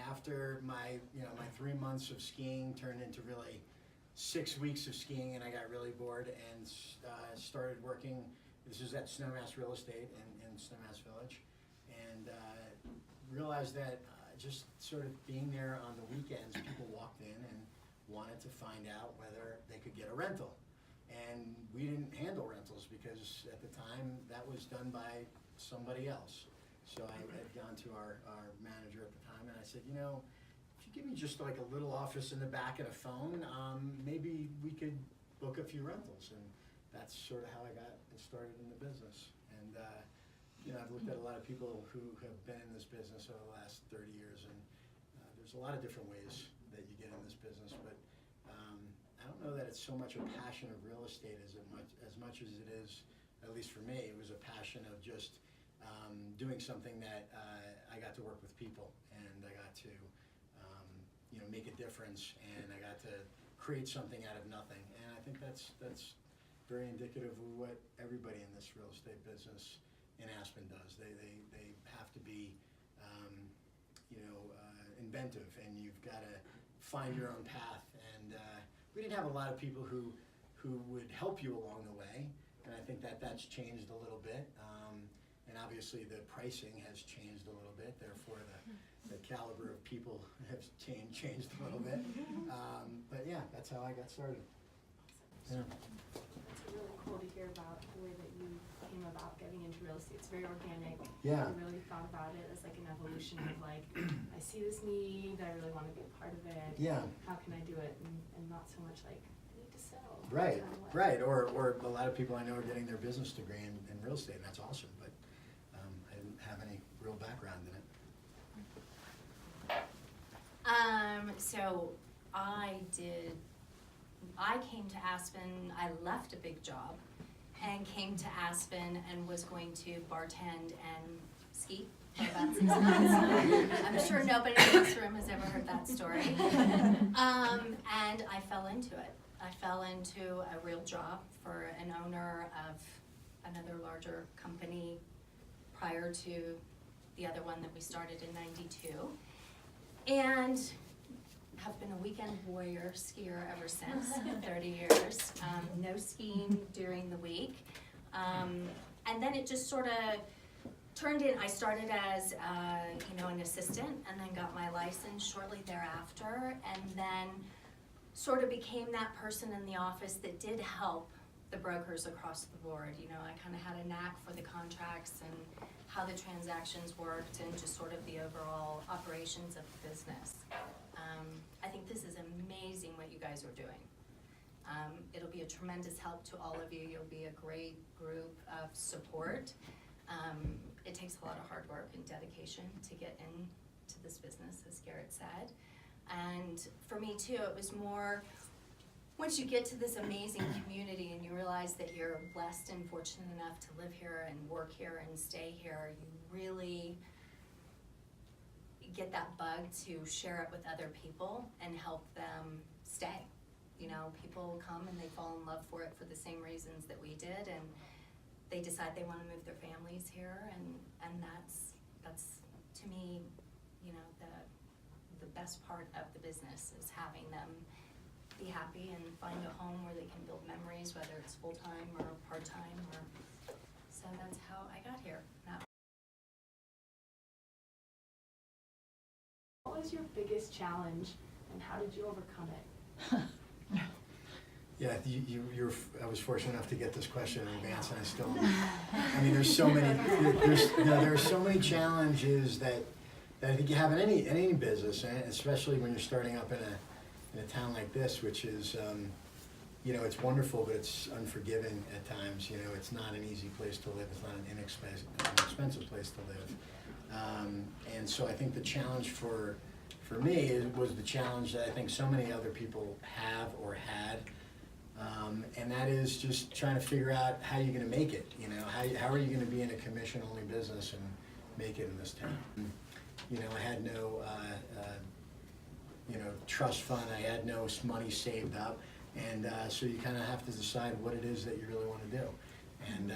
after my 3 months of skiing turned into really 6 weeks of skiing, and I got really bored and started working. This is at Snowmass Real Estate in Snowmass Village, and realized that just sort of being there on the weekends, people walked in and wanted to find out whether they could get a rental. And we didn't handle rentals because at the time that was done by somebody else. So I had gone to our manager at the time and I said, if you give me just like a little office in the back and a phone, maybe we could book a few rentals. And that's sort of how I got started in the business. And I've looked at a lot of people who have been in this business over the last 30 years, and there's a lot of different ways that you get in this business, but I don't know that it's so much a passion of real estate as much as it is, at least for me, it was a passion of just doing something that I got to work with people, and I got to make a difference, and I got to create something out of nothing. And I think that's very indicative of what everybody in this real estate business in Aspen does. They have to be inventive, and you've got to find your own path. And we didn't have a lot of people who would help you along the way, and I think that's changed a little bit. And obviously the pricing has changed a little bit, therefore the caliber of people have changed a little bit. But yeah, that's how I got started. Yeah. It's really cool to hear about the way that you came about getting into real estate. It's very organic. Yeah. You really thought about it as like an evolution of like, I see this need, I really want to be a part of it. Yeah. How can I do it? And not so much like, I need to sell. Right, right. Or a lot of people I know are getting their business degree in real estate, and that's awesome, but I didn't have any real background in it. So I came to Aspen, I left a big job and came to Aspen and was going to bartend and ski for about 6 months. I'm sure nobody in this room has ever heard that story. And I fell into it. I fell into a real job for an owner of another larger company prior to the other one that we started in '92. And have been a weekend warrior skier ever since, 30 years. No skiing during the week. And then it just sort of turned in. I started as an assistant, and then got my license shortly thereafter, and then sort of became that person in the office that did help the brokers across the board. I kind of had a knack for the contracts and how the transactions worked and just sort of the overall operations of the business. I think this is amazing what you guys are doing. It'll be a tremendous help to all of you. You'll be a great group of support. It takes a lot of hard work and dedication to get into this business, as Garrett said. And for me too, it was more, once you get to this amazing community and you realize that you're blessed and fortunate enough to live here and work here and stay here, you really get that bug to share it with other people and help them stay. People come and they fall in love for it for the same reasons that we did, and they decide they want to move their families here, and that's to me, the best part of the business is having them be happy and find a home where they can build memories, whether it's full-time or part-time, so that's how I got here. What was your biggest challenge, and how did you overcome it? Yeah, I was fortunate enough to get this question in advance, and I still. I mean, there's so many. There are so many challenges that I think you have in any business, and especially when you're starting up in a town like this, which is, it's wonderful, but it's unforgiving at times. It's not an easy place to live. It's not an inexpensive place to live. And so I think the challenge for me was the challenge that I think so many other people have or had. And that is just trying to figure out how you're going to make it. How are you going to be in a commission-only business and make it in this town? I had no, trust fund. I had no money saved up, and so you kind of have to decide what it is that you really want to do. And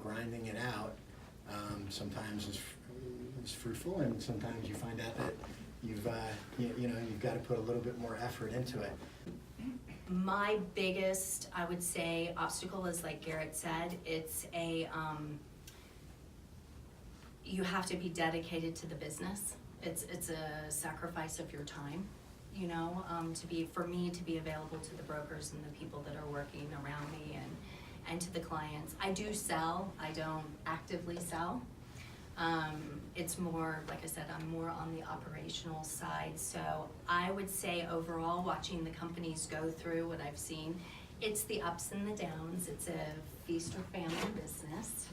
grinding it out sometimes is fruitful, and sometimes you find out that you've you've got to put a little bit more effort into it. My biggest, I would say, obstacle is, like Garrett said, it's you have to be dedicated to the business. It's a sacrifice of your time, you know, for me to be available to the brokers and the people that are working around me and to the clients. I do sell, I don't actively sell. It's more, like I said, I'm more on the operational side. So I would say overall, watching the companies go through what I've seen, it's the ups and the downs. It's a feast or famine business.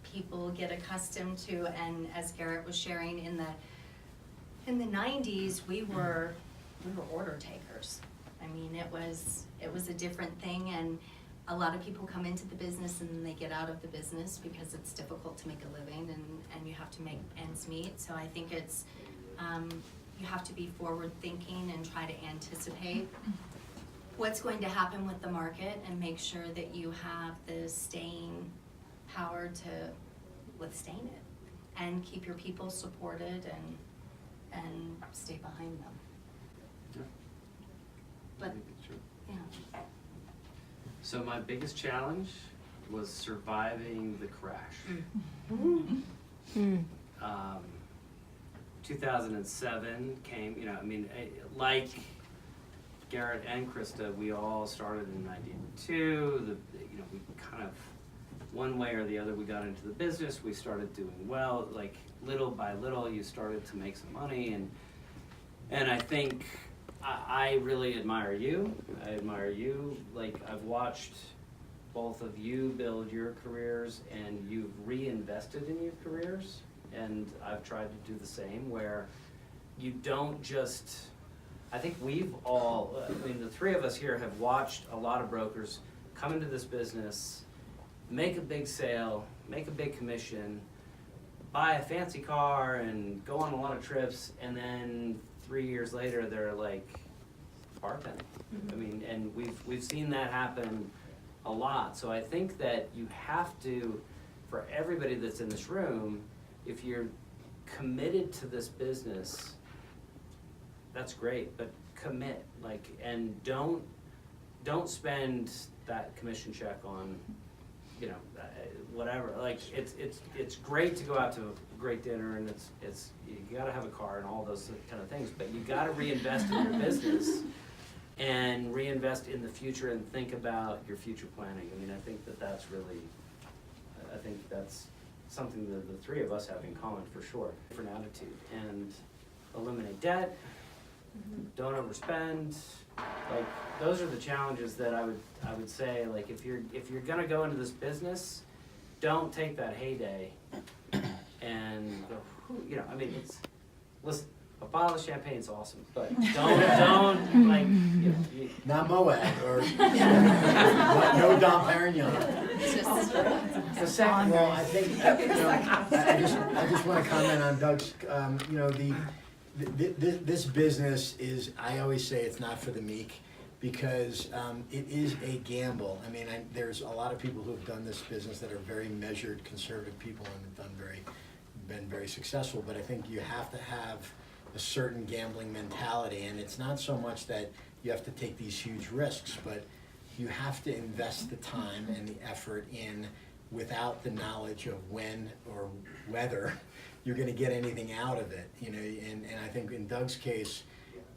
People get accustomed to, and as Garrett was sharing, in the 90s, we were order takers. I mean, it was a different thing, and a lot of people come into the business and then they get out of the business because it's difficult to make a living and you have to make ends meet. So I think it's, you have to be forward thinking and try to anticipate what's going to happen with the market and make sure that you have the staying power to withstand it and keep your people supported and stay behind them. Yeah. But, I think it's true. yeah. So my biggest challenge was surviving the crash. 2007 came, you know, I mean, like Garrett and Krista, we all started in 92. You know, we kind of, one way or the other, we got into the business. We started doing well. Like little by little, you started to make some money, and I think I really admire you. I admire you. Like, I've watched both of you build your careers, and you've reinvested in your careers, and I've tried to do the same, where you don't just, I think we've all, I mean, the three of us here have watched a lot of brokers come into this business, make a big sale, make a big commission, buy a fancy car and go on a lot of trips, and then 3 years later they're like bartending. I mean, and we've seen that happen a lot. So I think that you have to, for everybody that's in this room, if you're committed to this business, that's great, but commit, like, and don't spend that commission check on, you know, whatever. Like, it's great to go out to a great dinner, and it's you gotta have a car and all those kind of things, but you gotta reinvest in your business and reinvest in the future and think about your future planning. I mean, I think that's really, I think that's something that the three of us have in common for sure. Different attitude, and eliminate debt, don't overspend. Like, those are the challenges that I would say, like, if you're gonna go into this business, don't take that heyday and go, you know, I mean, listen, a bottle of champagne's awesome, but don't like, you know, Not Moet or no Dom Perignon. The second, well, I think, you know, I just want to comment on Doug's, you know, this business is, I always say it's not for the meek, because it is a gamble. I mean, there's a lot of people who have done this business that are very measured, conservative people and have been very successful, but I think you have to have a certain gambling mentality, and it's not so much that you have to take these huge risks, but you have to invest the time and the effort in without the knowledge of when or whether you're gonna get anything out of it, you know, and I think in Doug's case,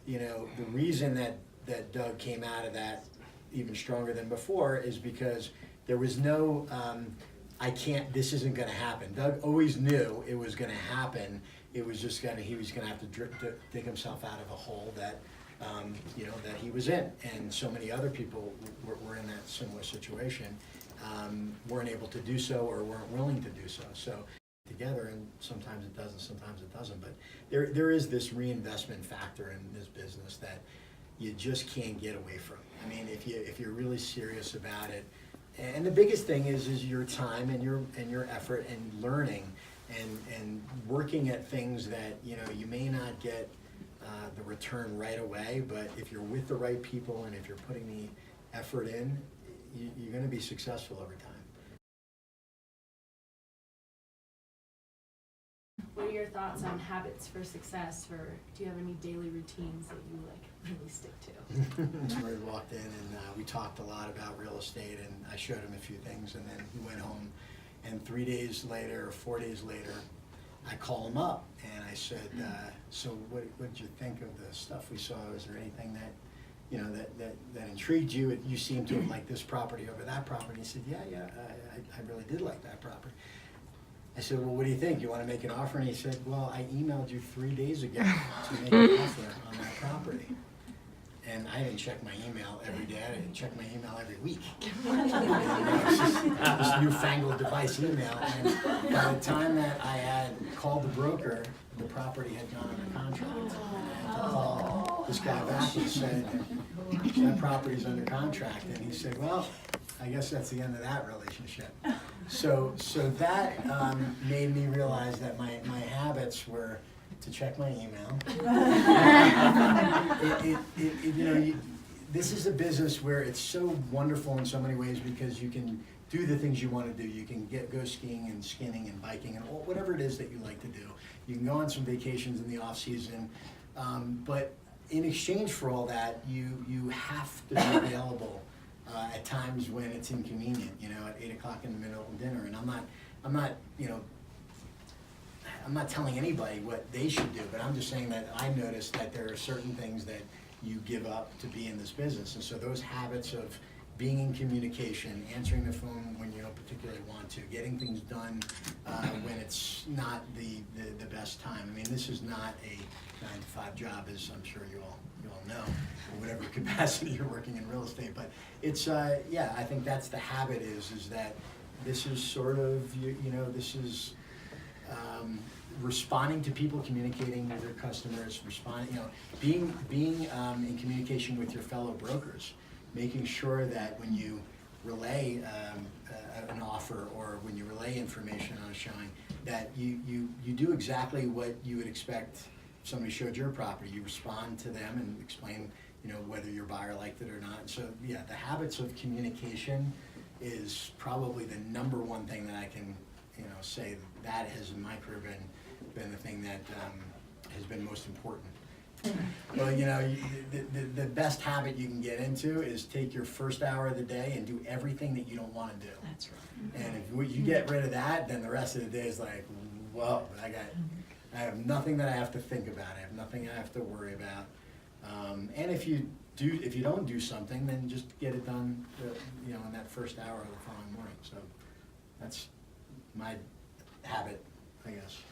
you know, the reason that Doug came out of that even stronger than before is because there was no, this isn't gonna happen. Doug always knew it was gonna happen. It was just he was gonna have to dig himself out of a hole that, you know, that he was in. And so many other people were in that similar situation, weren't able to do so or weren't willing to do so. So together, and sometimes it does and sometimes it doesn't, but there is this reinvestment factor in this business that you just can't get away from. I mean, if you're really serious about it, and the biggest thing is your time and your effort and learning and working at things that, you know, you may not get the return right away, but if you're with the right people and if you're putting the effort in, you're going to be successful over time. What are your thoughts on habits for success, or do you have any daily routines that you like really stick to? Murray walked in and we talked a lot about real estate, and I showed him a few things, and then he went home. And 3 days later, or 4 days later, I call him up and I said, so what did you think of the stuff we saw? Is there anything that, you know, that intrigued you? You seem to have liked this property over that property. He said, yeah, I really did like that property. I said, well, what do you think? You want to make an offer? And he said, well, I emailed you 3 days ago to make an offer on that property. And I didn't check my email every day. I didn't check my email every week. This newfangled device email. And by the time that I had called the broker, the property had gone under contract. And I had to call this guy back and said, that property's under contract. And he said, well, I guess that's the end of that relationship. So that made me realize that my habits were to check my email. You know, this is a business where it's so wonderful in so many ways because you can do the things you want to do. You can go skiing and skinning and biking and whatever it is that you like to do. You can go on some vacations in the off season, but in exchange for all that, you have to be available at times when it's inconvenient. You know, at 8 o'clock in the middle of dinner, and I'm not, you know. I'm not telling anybody what they should do, but I'm just saying that I noticed that there are certain things that you give up to be in this business. And so those habits of being in communication, answering the phone when you don't particularly want to, getting things done when it's not the best time. I mean, this is not a 9-to-5 job, as I'm sure you all know, in whatever capacity you're working in real estate. But it's, yeah, I think that's the habit is that this is sort of, you know, this is, responding to people, communicating with your customers, you know, being in communication with your fellow brokers, making sure that when you relay an offer or when you relay information on a showing, that you do exactly what you would expect if somebody showed your property. You respond to them and explain, you know, whether your buyer liked it or not. So yeah, the habits of communication is probably the number one thing that I can, you know, say that has in my career been the thing that has been most important. Well, you know, the best habit you can get into is take your first hour of the day and do everything that you don't want to do. That's right. And if you get rid of that, then the rest of the day is like, whoa, I have nothing that I have to think about. I have nothing I have to worry about. And if you don't do something, then just get it done, you know, in that first hour of the following morning. So that's my habit, I guess.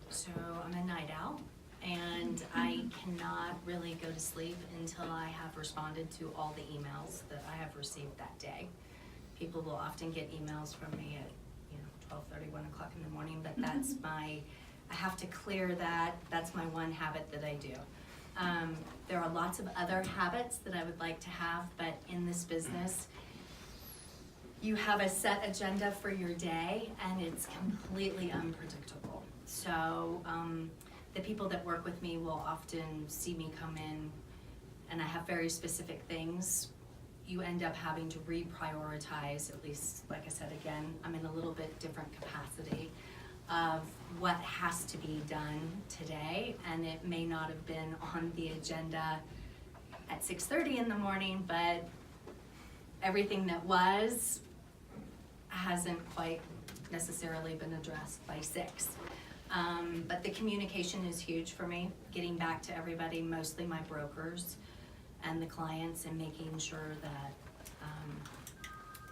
So I'm a night owl, and I cannot really go to sleep until I have responded to all the emails that I have received that day. People will often get emails from me at, you know, 12:30, 1 o'clock in the morning, but that's I have to clear that. That's my one habit that I do. There are lots of other habits that I would like to have, but in this business, you have a set agenda for your day, and it's completely unpredictable. So the people that work with me will often see me come in, and I have very specific things. You end up having to reprioritize, at least, like I said again, I'm in a little bit different capacity of what has to be done today, and it may not have been on the agenda at 6:30 in the morning, but everything that was hasn't quite necessarily been addressed by 6. But the communication is huge for me, getting back to everybody, mostly my brokers and the clients, and making sure that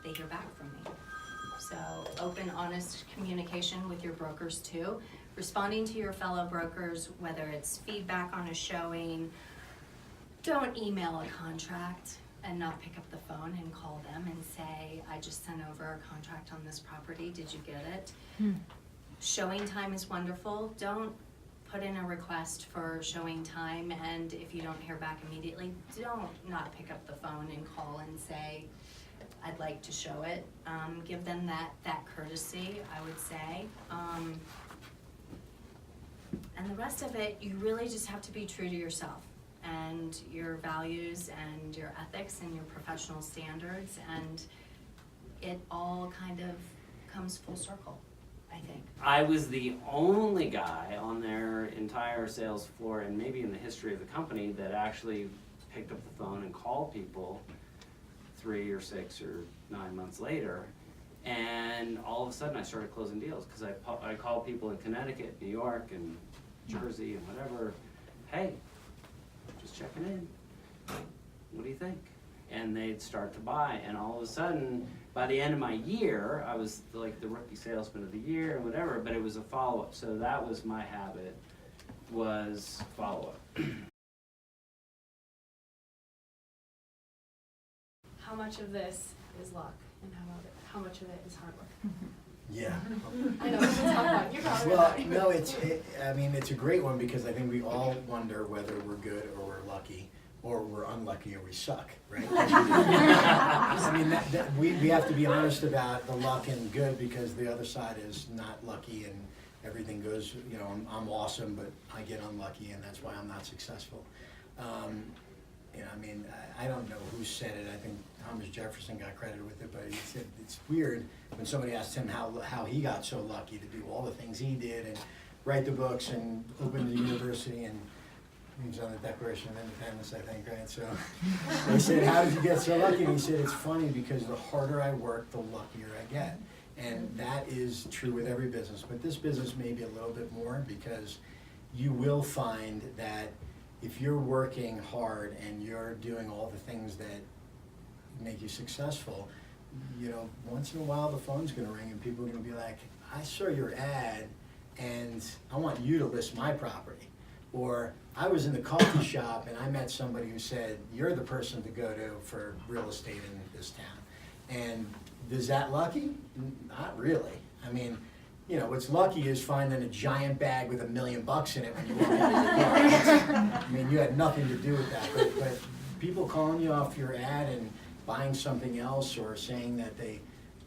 they hear back from me. So open, honest communication with your brokers too. Responding to your fellow brokers, whether it's feedback on a showing. Don't email a contract and not pick up the phone and call them and say, I just sent over a contract on this property, did you get it? Showing time is wonderful. Don't put in a request for showing time, and if you don't hear back immediately, don't not pick up the phone and call and say, I'd like to show it. Give them that courtesy, I would say. And the rest of it, you really just have to be true to yourself and your values and your ethics and your professional standards, and it all kind of comes full circle. I think. I was the only guy on their entire sales floor, and maybe in the history of the company, that actually picked up the phone and called people 3 or 6 or 9 months later. And all of a sudden I started closing deals, because I called people in Connecticut, New York, and Jersey, and whatever. Hey, just checking in. What do you think? And they'd start to buy, and all of a sudden, by the end of my year, I was like the rookie salesman of the year and whatever, but it was a follow-up. So that was my habit, was follow-up. How much of this is luck and how much of it is hard work? Yeah. I know, it's a tough one. You're probably Well, right. no, I mean, it's a great one, because I think we all wonder whether we're good or we're lucky, or we're unlucky or we suck, right? I mean, we have to be honest about the luck and good, because the other side is not lucky and everything goes, you know, I'm awesome, but I get unlucky, and that's why I'm not successful. You know, I mean, I don't know who said it. I think Thomas Jefferson got credit with it, but he said it's weird when somebody asked him how he got so lucky to do all the things he did and write the books and open the university, and he was on the Declaration of Independence, I think, right? So they said, how did you get so lucky? And he said, it's funny, because the harder I work, the luckier I get. And that is true with every business, but this business may be a little bit more, because you will find that if you're working hard and you're doing all the things that make you successful, you know, once in a while the phone's gonna ring and people are gonna be like, I saw your ad and I want you to list my property. Or I was in the coffee shop and I met somebody who said, you're the person to go to for real estate in this town. And is that lucky? Not really. I mean, you know, what's lucky is finding a giant bag with $1 million in it when you walk out of the car. I mean, you had nothing to do with that, but people calling you off your ad and buying something else, or saying that they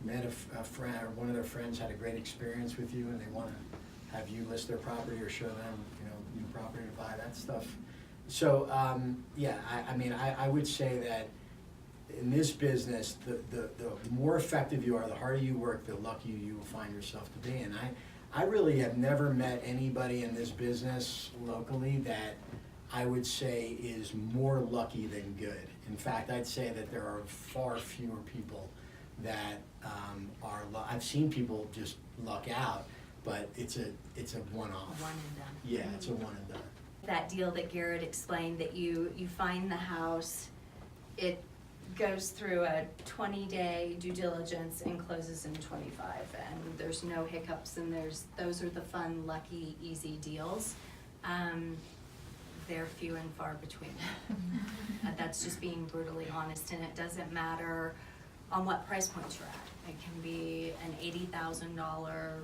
met a friend, or one of their friends had a great experience with you and they want to have you list their property or show them, you know, new property to buy, that stuff. So, yeah, I mean, I would say that in this business, the more effective you are, the harder you work, the luckier you will find yourself to be. And I really have never met anybody in this business locally that I would say is more lucky than good. In fact, I'd say that there are far fewer people that are, I've seen people just luck out, but it's a one-off. One and done. Yeah, it's a one and done. That deal that Garrett explained, that you find the house, it goes through a 20-day due diligence and closes in 25, and there's no hiccups, and those are the fun, lucky, easy deals. They're few and far between. That's just being brutally honest, and it doesn't matter on what price point you're at. It can be an $80,000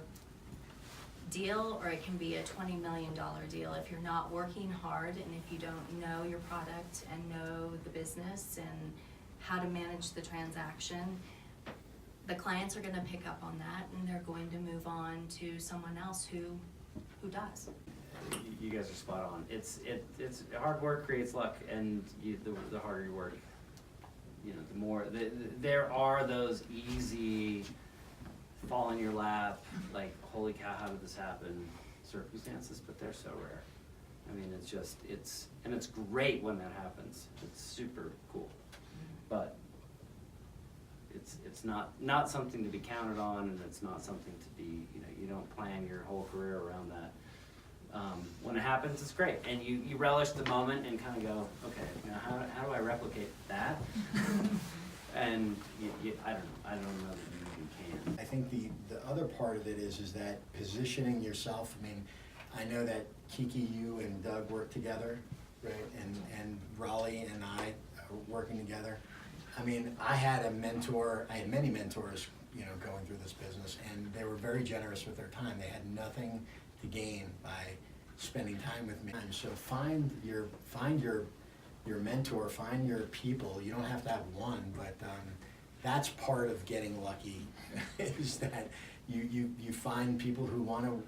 deal, or it can be a $20 million deal. If you're not working hard, and if you don't know your product and know the business and how to manage the transaction, the clients are gonna pick up on that, and they're going to move on to someone else who does. You guys are spot on. It's hard work creates luck, and the harder you work, you know, the more there are those easy fall in your lap, like, holy cow, how did this happen circumstances, but they're so rare. I mean, it's great when that happens. It's super cool, but it's not something to be counted on, and it's not something to be, you know, you don't plan your whole career around that. When it happens, it's great, and you relish the moment and kind of go, okay, you know, how do I replicate that? And I don't know that you can. I think the other part of it is that positioning yourself. I mean, I know that Kiki, you and Doug work together, right? And Raleigh and I are working together. I mean, I had many mentors, you know, going through this business, and they were very generous with their time. They had nothing to gain by spending time with me. So find your mentor, find your people. You don't have to have one, but that's part of getting lucky, is that you find people who want to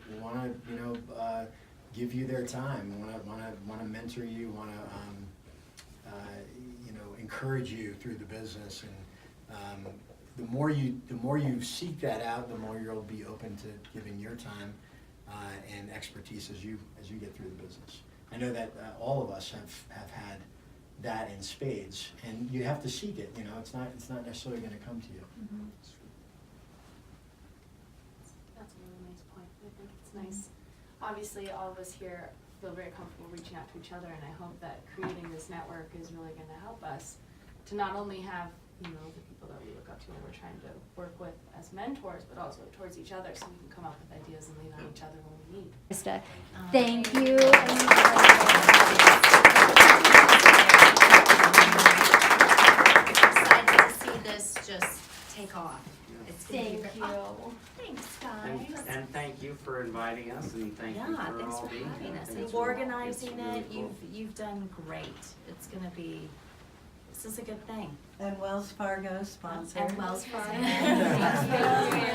you know, give you their time, want to mentor you, want to you know, encourage you through the business, and the more you seek that out, the more you'll be open to giving your time and expertise as you get through the business. I know that all of us have had that in spades, and you have to seek it. You know, it's not necessarily going to come to you. Mm-hmm. That's a really nice point. I think it's nice. Obviously, all of us here feel very comfortable reaching out to each other, and I hope that creating this network is really going to help us to not only have, you know, the people that we look up to and we're trying to work with as mentors, but also towards each other, so we can come up with ideas and lean on each other when we need. Krista, thank you. Excited to see this just take off. It's gonna be Thank great. you. Oh, thanks, guys. And thank you for inviting us, and thank you Yeah, for thanks all for being having here. us I think and it's really- organizing it's really it. cool. You've done great. It's gonna be, this is a good thing. And Wells Fargo sponsored. And Wells Fargo. Thank you.